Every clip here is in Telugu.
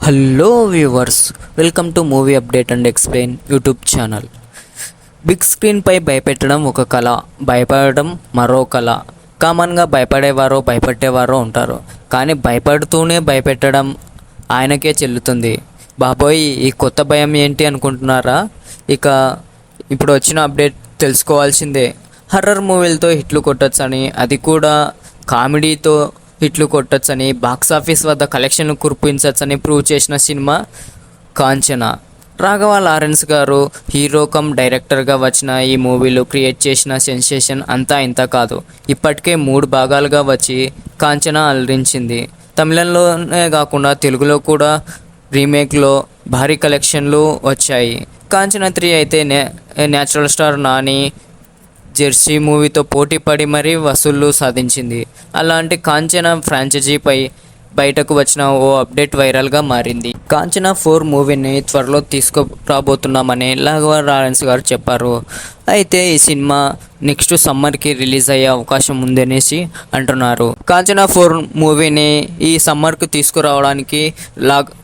Hello viewers, welcome to movie update and explain YouTube channel. Big స్క్రీన్పై భయపెట్టడం ఒక కళ, భయపడడం మరో కళ. కామన్గా భయపడేవారో భయపెట్టేవారో ఉంటారు, కానీ భయపడుతూనే భయపెట్టడం ఆయనకే చెల్లుతుంది. బాబోయ్, ఈ కొత్త భయం ఏంటి అనుకుంటున్నారా? ఇప్పుడు వచ్చిన అప్డేట్ తెలుసుకోవాల్సిందే. హర్రర్ మూవీలతో హిట్లు కొట్టచ్చని, అది కూడా కామెడీతో హిట్లు కొట్టచ్చని, బాక్సాఫీస్ వద్ద కలెక్షన్లు కురిపించచ్చని ప్రూవ్ చేసిన సినిమా కాంచనా. రాఘవ లారెన్స్ గారు హీరో కమ్ డైరెక్టర్గా వచ్చిన ఈ మూవీలో క్రియేట్ చేసిన సెన్సేషన్ అంతా ఇంత కాదు. ఇప్పటికే 3 భాగాలుగా వచ్చి కాంచనా అలరించింది. తమిళంలోనే కాకుండా తెలుగులో కూడా రీమేక్లో భారీ కలెక్షన్లు వచ్చాయి. కాంచనా 3 అయితే న్యాచురల్ స్టార్ నాని జెర్సీ మూవీతో పోటీ పడి మరీ వసూళ్లు సాధించింది. అలాంటి కాంచనా ఫ్రాంచైజీపై బయటకు వచ్చిన ఓ అప్డేట్ వైరల్గా మారింది. కాంచనా 4 మూవీని త్వరలో తీసుకురాబోతున్నామని రాఘవ లారెన్స్ గారు చెప్పారు. అయితే ఈ సినిమా నెక్స్ట్ సమ్మర్కి రిలీజ్ అయ్యే అవకాశం ఉందనేసి అంటున్నారు. కాంచనా 4 మూవీని ఈ సమ్మర్కు తీసుకురావడానికి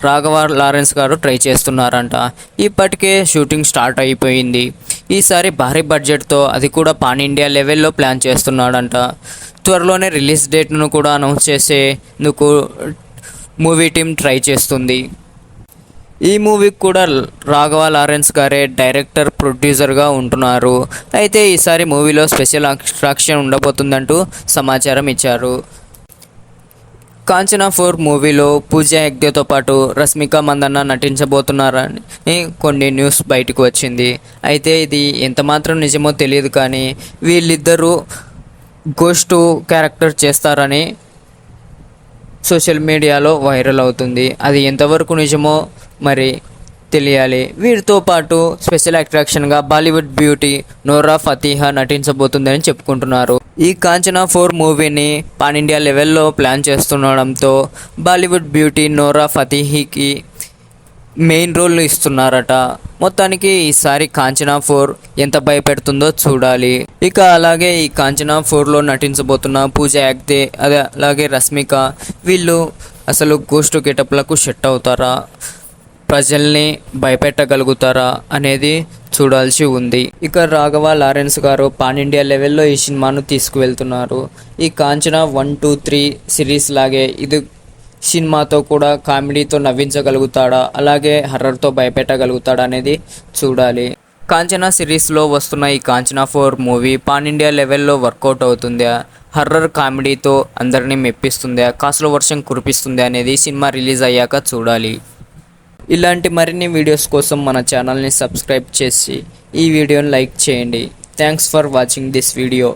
రాఘవ లారెన్స్ గారు ట్రై చేస్తున్నారంట. ఇప్పటికే షూటింగ్ స్టార్ట్ అయిపోయింది. ఈసారి భారీ బడ్జెట్తో, అది కూడా పాన్ ఇండియా లెవెల్లో ప్లాన్ చేస్తున్నాడంట. త్వరలోనే రిలీజ్ డేట్ను కూడా అనౌన్స్ చేసేందుకు మూవీ టీం ట్రై చేస్తుంది. ఈ మూవీకి కూడా రాఘవ లారెన్స్ గారే డైరెక్టర్, ప్రొడ్యూసర్గా ఉంటున్నారు. అయితే ఈసారి మూవీలో స్పెషల్ అట్రాక్షన్ ఉండబోతుందంటూ సమాచారం ఇచ్చారు. కాంచనా 4 మూవీలో పూజా హెగ్డేతో పాటు రష్మిక మందన్న నటించబోతున్నారని కొన్ని న్యూస్ బయటకు వచ్చింది. అయితే ఇది ఎంతమాత్రం నిజమో తెలియదు, కానీ వీళ్ళిద్దరూ గోస్ట్ క్యారెక్టర్ చేస్తారని సోషల్ మీడియాలో వైరల్ అవుతుంది. అది ఎంతవరకు నిజమో మరి తెలియాలి. వీరితో పాటు స్పెషల్ అట్రాక్షన్గా బాలీవుడ్ బ్యూటీ నోరా ఫతేహి నటించబోతుందని చెప్పుకుంటున్నారు. ఈ కాంచనా 4 మూవీని పాన్ ఇండియా లెవెల్లో ప్లాన్ చేస్తుండడంతో బాలీవుడ్ బ్యూటీ నోరా ఫతేహికి మెయిన్ రోల్ ఇస్తున్నారట. మొత్తానికి ఈసారి కాంచనా 4 ఎంత భయపెడుతుందో చూడాలి. అలాగే ఈ కాంచనా 4లో నటించబోతున్న పూజా హెగ్డే, అలాగే రష్మిక, వీళ్ళు అసలు గోస్ట్ గెటప్లకు సెట్ అవుతారా, ప్రజల్ని భయపెట్టగలుగుతారా అనేది చూడాల్సి ఉంది. రాఘవ లారెన్స్ గారు పాన్ ఇండియా లెవెల్లో ఈ సినిమాను తీసుకువెళ్తున్నారు. ఈ కాంచనా 1, 2, 3 సిరీస్ లాగే ఇది సినిమాతో కూడా కామెడీతో నవ్వించగలుగుతాడా, అలాగే హర్రర్తో భయపెట్టగలుగుతాడా అనేది చూడాలి. కాంచనా సిరీస్లో వస్తున్న ఈ కాంచనా 4 మూవీ పాన్ ఇండియా లెవెల్లో వర్కౌట్ అవుతుందా, హర్రర్ కామెడీతో అందరినీ మెప్పిస్తుందా, కాసుల వర్షం కురిపిస్తుందా అనేది సినిమా రిలీజ్ అయ్యాక చూడాలి. ఇలాంటి మరిన్ని వీడియోస్ కోసం మన ఛానల్ని సబ్స్క్రైబ్ చేసి ఈ వీడియోని లైక్ చేయండి. Thanks for watching this video.